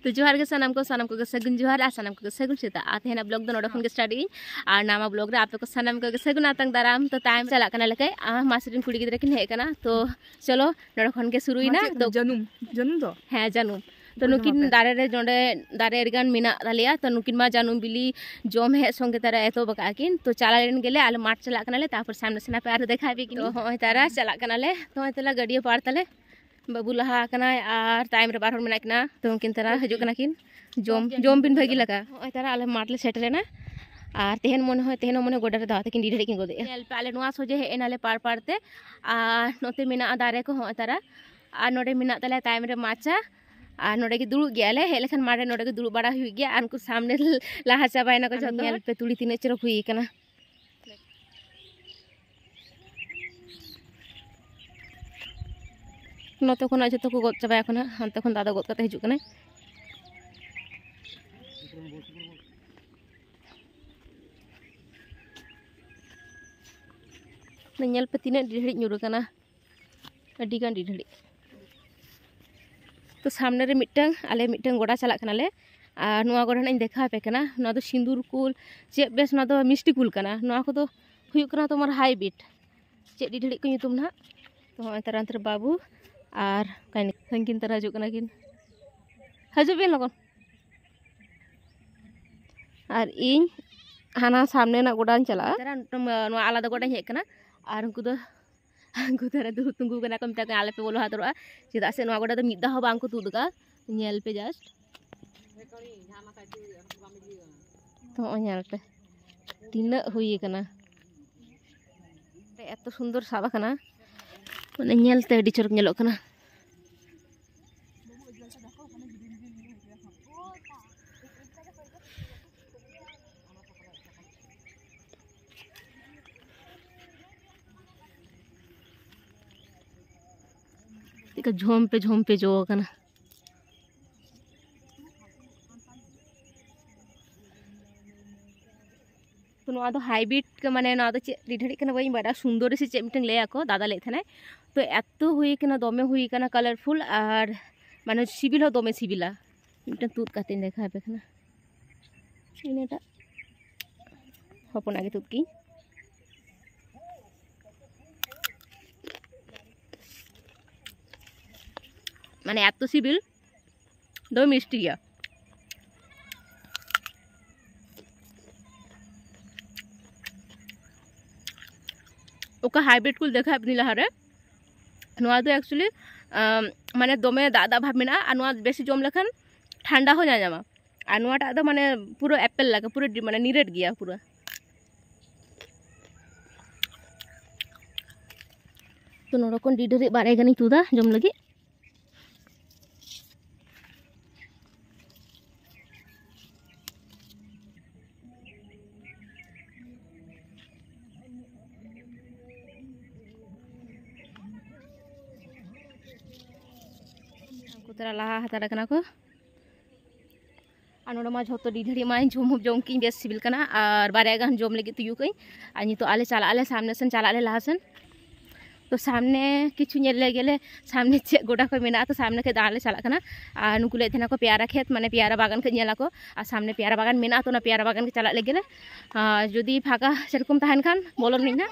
तो जोहार के सानाम को सगुन जोहार आ सानाम को सगुन सेता आते हैं ब्लॉग दो नोडे खन के स्टार्ट इन और नामा ब्लॉग रे आप को सानाम को सगुन आतंग दाराम तो टाइम चला कना लेके मासरिन कुड़ी गिद्रा किन हे कना तो चलो नोडे खन के शुरुइना तो जनुम दो हाँ जानूम तो नुकिन दारे रे जोंडे दारे एरगान मिना दालिया तो नुकिन मा जानूम बिली जोम है संगे तारा एतो बकाकिन तो चला लेन गेले आले माठ चला कनाले तापर सामने सेना पे आर देखाबे कि तो होय तारा चला कनाले तो होय तला गाड़िया पार तले बाबू लहा कना और टाइम रे बार हर मेना किना तो उनकिन तारा हजू कना किन जोम बिन भागी लगा होय तारा आले माठ ले सेटलेना और तेहन मन गोडा रे दाते किन डिढे किन गोदे नेल पे आले नुआ सोजे हे एनाले पार पारते आ नोते मेना दारे को होय तारा आ नोडे मेना तले टाइम रे माचा और नोडे के दुड़ू गयाले हे लेखन मारे नोडे के दुड़ू बड़ा हुई गया उनको सामने लाहा चाबायना को जतो नेल पे तुली तिने चरक हुई कना नोते खना जतो को गोद चाबाय कना हनते खन दादा गोद कते हिजु कना नेल पे तिने डिढड़ी ᱧᱩᱨ कना अड्डी गान डिढड़ी तो सामने रे मिटंग आले मिटंग गोड़ा चला कनाले और नुआ गोड़ा नाइन देखा पे कना नुआ दो सिंदूर कुल चे बेस नुआ दो मिष्टि कुल कना नुआ को तो हुयुक कना तोमर हाईब्रिड चे डिढड़ी को ᱧᱩᱛᱩᱢ ना तो होय तारा अंतर बाबू और काइन संकिन तारा हजू कना किन हजू बेन लगन और इन हाना सामने ना गोड़ा चला तारा नुआ आलादा गोड़ा हे कना और उनको तारा दु तुंगु कना को मता आले पे बोलो हातरवा चेदा से नुआ गोड़ा तो मिदा हो बांग को तुदगा नेल पे जस्ट तो नेल पे तीना हुई कना एत सुंदर साबा कना माने नेल ते अडी चरक नेलो कना झोम पे जो कना तो नुआ दो हाईब्रिड के माने नुआ दो चे डिढड़ी कना बई बड़ा सुंदर से चे मिटन ले आको दादा ले थने तो एत हुई कना दोमे हुई कना कलरफुल और माने सिबिल हो दोमे सिबिला मिटन तुद काते देखा पे कना इनेटा हपना के तुद की माने एत सिबिल दो मिष्टि गया ओका हाईब्रिड कुल देखा अपनी लहारे नुआ दो एक्चुअली माने दोमे दादा भाब मेना आ नुआ बेसी जम लेखन ठंडा हो जामा आ नुआ टा दो माने पूरा एप्पल लगा पूरा माने निरेट गया पूरा तो नोडकोन डिडरी बारे गनी तुदा जम लगी तेरा लाहा हतारा कना को नोडे मा झोतो डिढड़ी मा जम की बेस सिबिल कना और बारे गान जम लगी तुयु कई आ नितो आले चला आले सामने सन चला आले लाहा सन तो सामने किछु नेले गेले सामने चे गोडा को मेना तो सामने के दाले चला कना आ नुकुले थेना को प्यारा खेत माने प्यारा बागान के नेला को आ सामने प्यारा बागान मेना तो ना प्यारा बागान के चला ले गेले जदी फाका सेरकम तहन खान बोलन निना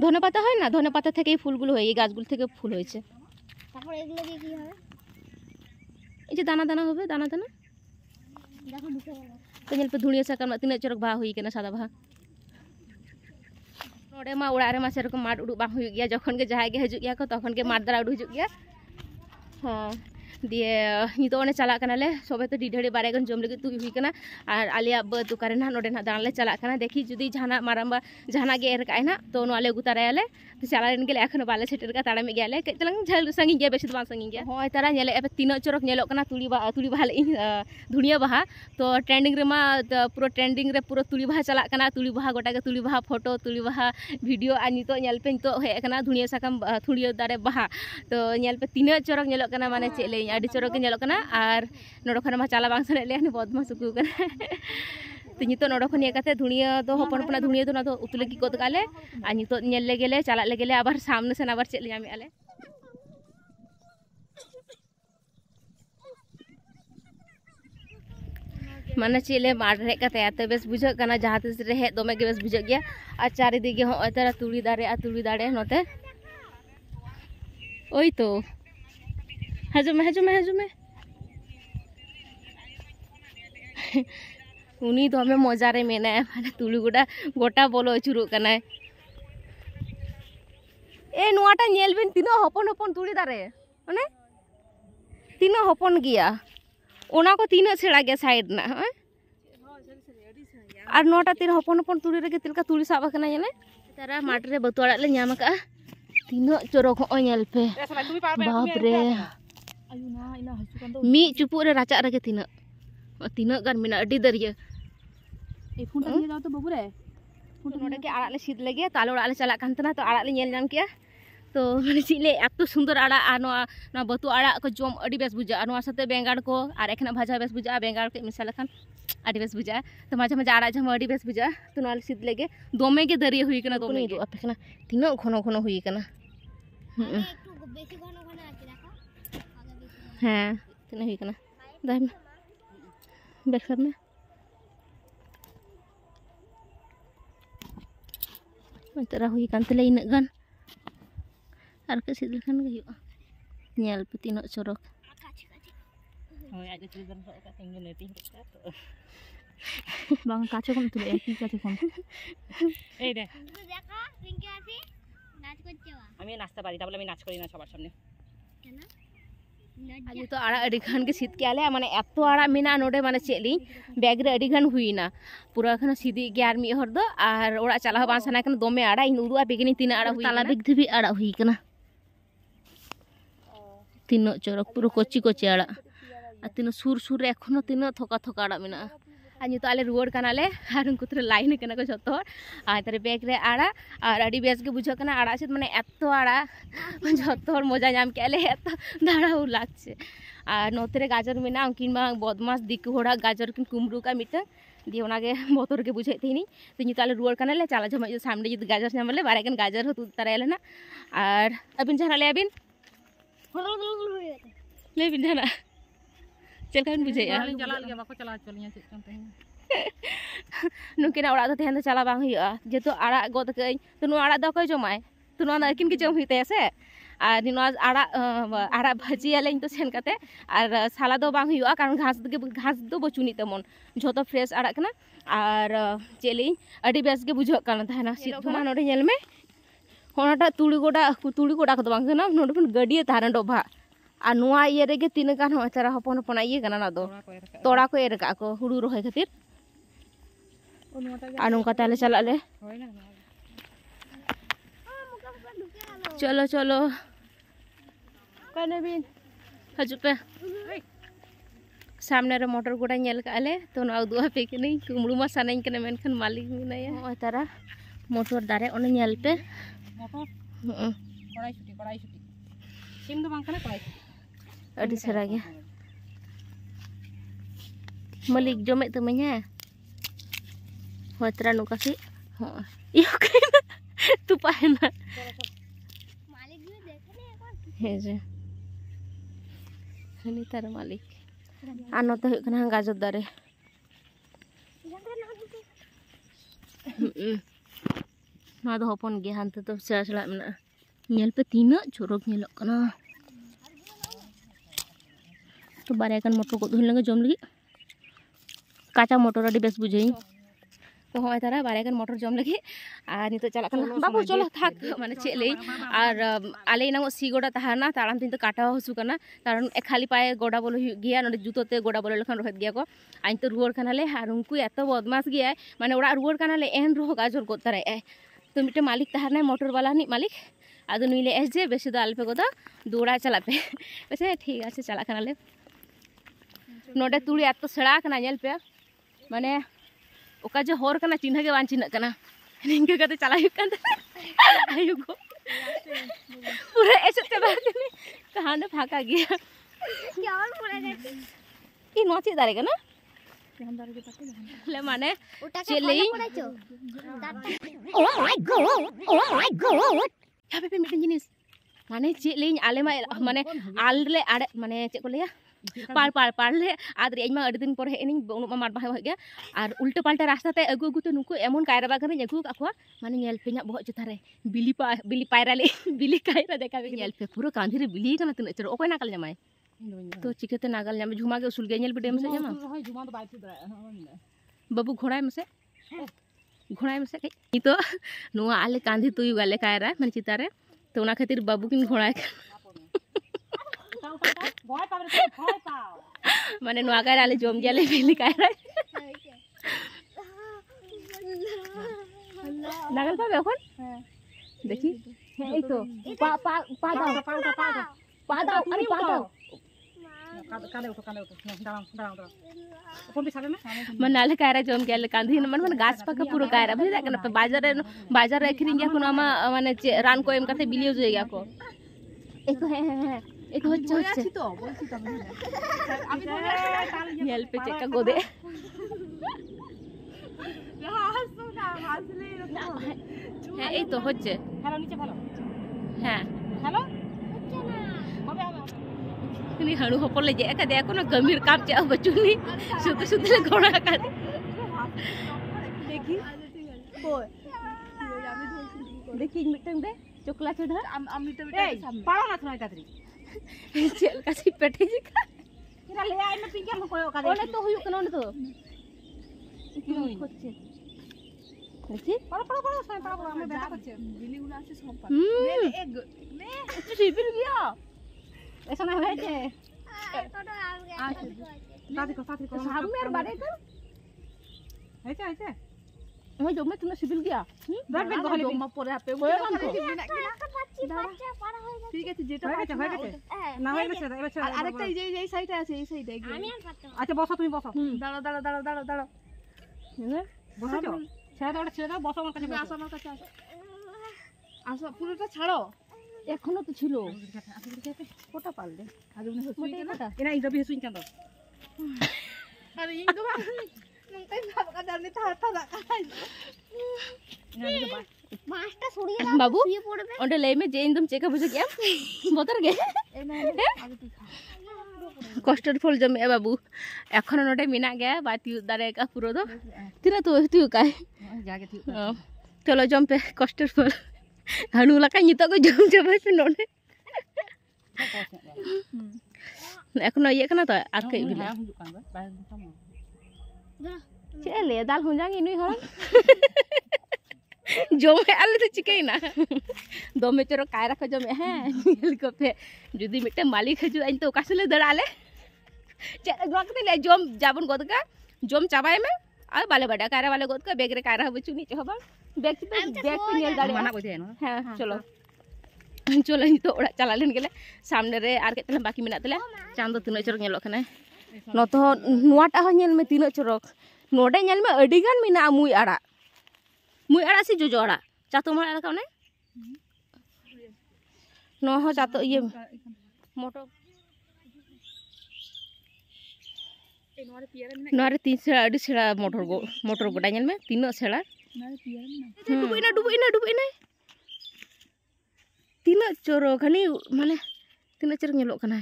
धने पाता হয় না ধনে পাতা থেকে ফুলগুলো হয় এই গাছগুলো থেকে ফুল হয়েছে তারপর এগুলো দিয়ে কি হবে এই যে দানা দানা হবে दाना दाना देखो मुखे तो नेल पे धुनिया साकम तीना चरक बहा हुई केना सादा बहा नोडे मा उड़ा रे मा सेरकम माड उडु बा हुई गया जखन के जहाय गे हजु गया को तखन के माड दरा उडु हजु गया हां दिए नितो ने चला कनाले सबे तो डिढड़ी बारे गन जम लगी तु हुई कना और आलिया ब दुकारे ना नोडे ना दान ले चला कना देखी जुदी जाना मारांबा जाना गे एरकाय ना तो नो आले गुतारायाले तो चला रेन गेले एखन बाले सेटर का ताड़ा में गेले कतलंग झल संगी गे बेसी बां संगी गे होय तारा नेले एबे तीनो चरक नेलो कना तुली बाहा इन धुनिया बाहा तो ट्रेंडिंग रे मा पूरा ट्रेंडिंग रे पूरा तुली बाहा चला कना तुली बाहा गोटा के तुली बाहा फोटो तुली बाहा वीडियो आ नितो नेल पे नितो हे कना धुनिया साकम थुड़िया दारे बाहा तो नेल पे तीनो चरक नेलो कना माने चेले आडी चरक के नेलो कना और नोडो खना मा चला बांग सने ले बदमा सुकु कना तो नितो नोडो खन ये धुनिया तो हपन हपना धुनिया तो ना तो उतु लगी गोद काले आ नितो नेल ले गेले चला ले गेले आबार सामने से आबार चेले आमी आले माने चेले माठ रे कते एत बेस बुझा कना जहाँ तिस रे हेज दमे गे बेस बुझा गया और चारिदिके होय तारा तुड़ी दारे नोते ओई तो हजुमे उनी दमे मजा रे मेना माने तुड़ी गोटा बोलो अचुरो कनाय ए नोआटा नेल बिन तीनो हपन तुड़ी दारे माने तीनो हपन गया ओना को तीनो सेड़ा गया साइड ना और नोटा तीन हपन तुड़ी रे तिलका तुड़ी साबा कना नेले तारा माठ रे बतु आड़ा ले ᱧᱟᱢ का तीनो चोरक हो नेल पे बाप रे मी चुपु रे राचा रे तीनो गान मिना अडी दरिया ए फुंटा ले जाओ तो बाबू रे फुंटा नोडे के आड़ा ले सीध लगे ताले आड़ा ले चला कांतना तो आड़ा ले नेल ᱧᱟᱢ किया तो माने चिले एत सुंदर आड़ा आ नो बतु आड़ा को जम अडी बेस बुझा नो साथे बेंगाड़ को और एखना भाजा बेस बुझा बेंगाड़ के मिसा लखान अडी बेस बुझा तो माझे माझे आड़ा जम अडी बेस बुझा तो नाले सीध लगे दोमे के दरिया हुई कना दोमे दो आपे कना तीनो घनो घनो हुई कना एकटू बेसी घनो घनो आके देखो हां तीनो हुई कना दाम बेखर में मतरा हुई कान तले इन गान और के सीधल खान गे हुआ नेल पे तीनो चोरक होय आज सीधल का तेंगे नेटी बांग काचे कम तुले की काचे कम এই দে দেখা রিঙ্কি আসি নাচ করছवा আমি নাচতে পারি তাহলে আমি নাচ করি না সবার সামনে কেন आज तो आड़ा अड़ी खान के सीध के आले माने एतो आड़ा मिना नोडे माने चेली बैग रे अड़ी खान हुईना पूरा खना सीधी ग्यार मी हर दो और ओड़ा चला बा सना कन दोमे आड़ा इन उरुआ बेगनी तीन आड़ा हुई ताला बेग धबी आड़ा हुई कना तीनो चोरक पूरा कोची आड़ा आ तीनो सुर रे एखनो तीनो थोका आड़ा मिना आज तो आले रुआड़ कनाले और उनको तो लाइन कना को जतो और तारे बैग रे आड़ा और अड़ी बेस के बुझा कना आड़ा से माने एतो आड़ा जतो मजा नाम के आले एतो दाड़ाउ लागছে और नोते रे गाजर मिना उनकिन मा बदमाश दिकु होड़ा गाजर किन कुमरू का मिटा दिए ओनागे बोतर के बुझाई थीनी तो नी ताले रुआड़ कनाले चला जमा जो सामने जो गाजर नामले बारेगन गाजर हो तू तरायले ना और अबिन जहां ले अबिन ले बिन जहां चल कान बुझे चला लिया बाको चला चलिया चेक कान तहे नुकिना ओड़ा तो तहन चला बांग हुआ जेतो आड़ा गद कई तो नो आड़ा द कई जमाय तो नो नकिन के जम हुईते से और नो आड़ा भाजी आलेन तो सेन काते और साला दो बांग हुआ कारण घास दो बचुनी तेमन झोतो फ्रेश आड़ा कना और चेली अडी बेस के बुझो कान तहना सिद्धना नोडे नेल में होनाटा तुड़ी गोडा को बांग कना नोडे पन गडिया तारन डोभा और नुआ ये रेगे तीन गान हो तारा हपन हपन ये कना ना दो तोड़ा को एर का को हुड़ू रोहे खातिर और नुका ताले चला ले चलो कने बिन हजु पे सामने रे मोटर गोडा नेल का ले तो ना दुआ पे के नहीं कुमड़ू मा सानाई कने मेनखन मालिक मिनाया ओ तारा मोटर दारे ओने नेल पे मोटर कड़ाई छुटी सिम दो बांग कना कड़ाई अड़ी सरा गया मलिक जमे तो मnya होतरा नुका सी हां यो कइना तू पाहेना मालिक भी देखने এখন हे जे हनी तार मालिक आनो तो कना गाजर दारे ना दो हपन गे हानते तो चला मेना नेल पे तीना चोरक नेलक कना तो बारे कन मोटर को धुन लगे जम लगी काचा मोटर अडी बेस बुझाई तो होय तारा बारे कन मोटर जम लगी और नितो चला कन बाबू चलो थाक माने चेले और आले ना सी गोडा तहाना ताराम तीन तो काटा हसु कना कारण खाली पाए गोडा बोलो गया नोडे जुतोते गोडा बोलो लखन रोहत गया को आइन तो रुआड़ कनाले और उनको एत बदमाश गया माने ओड़ा रुआड़ कनाले एन रोह गाजर को तारे तो मिटे मालिक तहाना मोटर वाला नि मालिक आदो नुइले एस जे बेसी दो आलपे को दो दौड़ा चला पे वैसे ठीक है चला कनाले नोडे तुड़ी एत सेड़ा कना नेल पे माने ओका जो होर कना चिन्ह के बान चिन्ह कना निंगे कते चला हुई कन आयु को पूरा ऐसे चला कने कहां ने फाका गया क्या और बोले जाते ई नोची दारे कना हम दारे के पत्ते ले माने चेले ओ माय गॉड यहाँ पे मिटन जिनिस माने चेले आले माने आलरे आड़े माने चे को लेया पार ले आदर इमा अड़ी दिन पर हेनी उनुमा मार बाहे गया और उल्टा पाल्टा रास्ता ते अगु अगु ते नुकु एमन कायरा बागान अगु काखवा माने नेल पे बहुत चतारे बिली पायरा ले बिली कायरा देखा नेल पे पूरा कांधी रे बिली कना तना चरो ओकय नाकल जमाय तो चिकते नागल जामे झुमा के उसूल गेल बेटे मसे जमा झुमा तो बाय तुदा बाबू घोड़ाय मसे कई तो नुआ आले कांधी तुयु गाले कायरा माने चितारे तो उना खातिर बाबू किन घोड़ाय माने नुआ कायरा आले जोम गेले बिली कायरा नागल पाबे এখন দেখি এই তো পা দাও আরে পা দাও काले उठो दाঁড়াও अपन भी साले ना मन नाले कायरा जोम गेले कांधी मन गाछ पाका पूरा कायरा बुझा केना बाजार रे अखरिंग गया कोनो माने रान को एम कते बिलियो जोय गया को एको है एको হচ্ছে তো বলছি তো আমি নেল पे চেকা গোদে হাসলে হ্যাঁ এই তো হচ্ছে ভালো নিচে ভালো হ্যাঁ ভালো হচ্ছে না হবে ini halu hopor le je ka de kono gambir kap cha bachuni sutu le gona ka देखी ओय देखी मिटंग दे चोकला चढ़ा am मिटंग पाड़ा ना सुनाई तातरी चल का सी पेटे जी का तेरा ले आई में पिंके में कोयो का दे ओने तो हुयु कनो ने तो होच्छे देखी पड़ा साई पड़ा हमें बेटा करछे बिली उला से सब पा ले एक ले सिबिल गया ऐसा ना है जे साथी को साहब मेरे बारे कर ऐसे मैं जो मैं तुमने सिबिल गया बैठ बैठ कहले जोम परे आपे कोयो काम को ठीक আছে যেটা হয়ে গেছে না হয়ে গেছে এবার আরেকটা এই সাইডে আছে এই সাইডে আমি আর পারতে আচ্ছা বসো তুমি বসো দাঁড়াও হ্যাঁ বসো তো ছেড়ে দাও বসো আমার কাছে আসো আসো পুরোটা ছাড়ো এখনো তো ছিল কোটা পারলে আজ উনি হচ্ছে না এনা ইদা বি হসুন কেন আরে ইদা নংকাই ভাব কা দামনে থা রাখাই মাছটা সরিয়ে দাও বাবু শুয়ে পড়বে ওটা লেই মে যে একদম চেকা বুঝে গিয়া বতর গে আগে তুই খা কষ্টের ফল জমে বাবু এখন ওটা মিনা গে বাতি দারে কা পুরো দো তিরা তো তুই কাই জাগে তুই চলো জম্পে কষ্টের ফল हानु लका नितो को जम जबाय पे नोने एखनो ये कना तो आर कई बिला चले दाल हुंजांग इनुई हरम जमे आले तो चिकैना दोमे चरो कायरा को जमे हैं नील को पे जुदी मिटे मालिक हजु इन तो कासले दड़ाले चले गकते ले जम जाबन गोदका जम चाबाय में आ बाले बड़ा कायरा वाले गोदका बेग रे कायरा बचु नी चहबा बैग पे नियल गाड़ी माना को जाय न हां चलो तो ओड़ा चला लेन गेले सामने रे आर केतले बाकी मिना तले चांदो तिनो चरक नेलो खने नतो नुआटा हो नेल में तिनो चरक नोडे नेल में अडी गान मिना मुई आड़ा से जोजो आड़ा चातो मार आड़ा कने नो हो चातो ये मोटो नोरे तीन से अडी सेड़ा मोटर गोडा नेल में तिनो सेड़ा डुबुइना तीना चोरो खनी माने तीना चोरो नेलो कना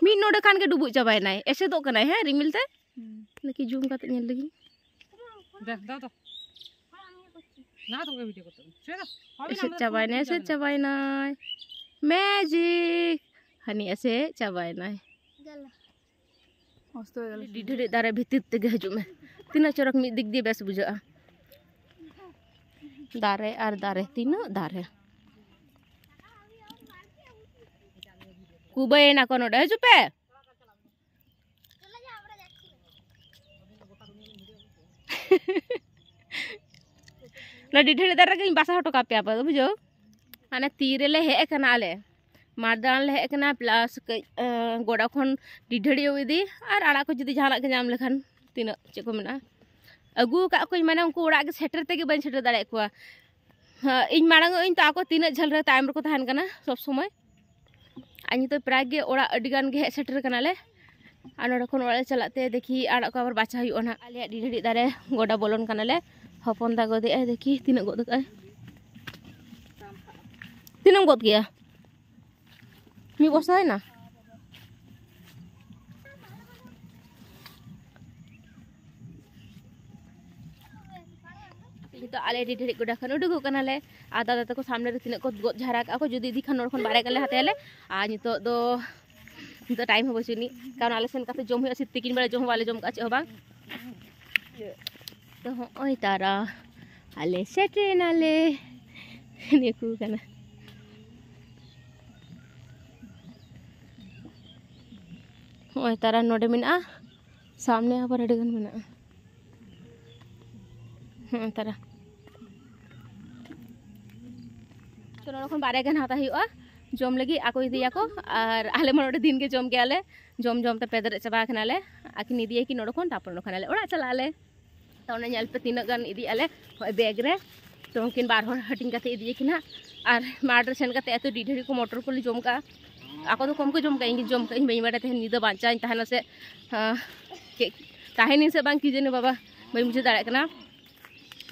मी नोडे खान के डुबु चाबायनाय एसे दो कना है रिमिल ते लकी जूम काते नेल लगी दाओ तो ना तो वीडियो करते एसे चाबायनाय मैजिक हनी एसे चाबायनाय मस्त हो गेल डिढे दारे भितिर ते हजु में तीना चरक मिद दिक दिए बेस बुझा दारे और दारे तीना दारे कुबे ना कोनो डे जुपे ना डिढे दारे के बासा हटो का पे आप बुझो माने तीरे ले हे कना आले मारदान ले हे कना प्लस गोडा खन डिढे इदी और आड़ा को जदी जहाना के नाम लेखन तीना चेक को मेना अगु का कोई माने उनको ओड़ा के सेटर ते के बन सेटर दाड़े को इन मांग इन तो आको तीन झल रे टाइम रे को थान कना सब समय आनी तो प्राय गे ओड़ा अडी गान गे सेटर कना ले आ नोड खन ओड़ा चलाते देखी आड़ा को आबर बाछा हुई ओना आले डिढी दारे गोडा बोलन कना ले हपन दा गोदे देखी तीन गोद का तीन गोद गया मी बसा है ना तो आले ढेर गोडा खन उडुगो कनाले आ दादा तको सामने रे तिना को गोद झारा का को जुदी इदी खन नोर खन बारे गले हाते आ नितो दो टाइम हो बचुनी कारण आले सेन काते जम हुआ तिकिन बेला जम वाले जम का चे बांग तो ओय तारा आले सेटे नाले निकू कना ओय तारा नोडे मेना सामने अब अड़गन मेना तारा तो नोडे बारे गन हाता हुआ जम लगी आको इदिया को और आले मनोडे दिन के जम के आले जम जम ते पेदर चाबा खनाले आकिन इदिया कि नोडे खन तापर नोखनाले ओड़ा चलाले तो ओने नेल पे तीना गन इदी आले बैग रे तो उनकिन बार हर हटिंग काते इदिया किना और मार्डर सेन काते एतो डिढेरी को मोटर को जम का आको तो कम को जम का इंग जम का बई बाड़ा तेहन निदा बांचा तहना से ताहेनी से बांग की जने बाबा बई मुझे दाड़ा कना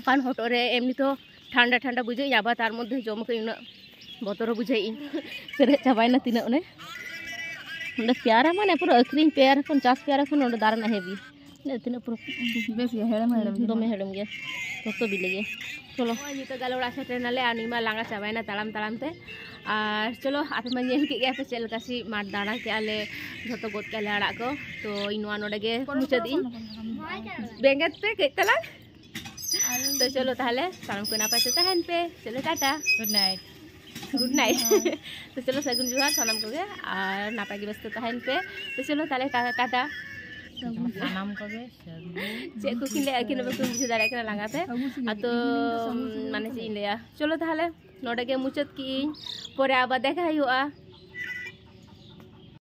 कान हटो रे एमनी तो ठंडा ठंडा बुझे याबा तार मध्य जम के उना बतर बुझे पेरे चाबायना तीना ओने ओंडे प्यारा माने पूरा अखरिंग प्यारा खन 50 प्यारा खन ओंडे दारना हेबी ने तीना पूरा बेस गे हेड़म हेड़म दोमे हेड़म गे तो बिले गे चलो नितो गालोड़ा से ट्रेनले आनीमा लांगा चाबायना तालाम तालाम ते और चलो आप मा नेल के गया पे चल कासी मार दाड़ा के आले झतो गोद के आले आड़ा को तो इनवा नोडे गे मुचदी बेंगत पे के तला तो चलो ताहले साम को नापा से तहन पे चलो टाटा गुड नाइट तो चलो सगुन जुहार सनम को गे और नापा के बस तहन पे तो चलो ताले टाटा सनम को गे चे को किले अकिन बको बुझे दाड़ा के लांगाते तो माने चे इंडिया चलो ताहले नोडे गे मुचत की परे आबा देखा हुआ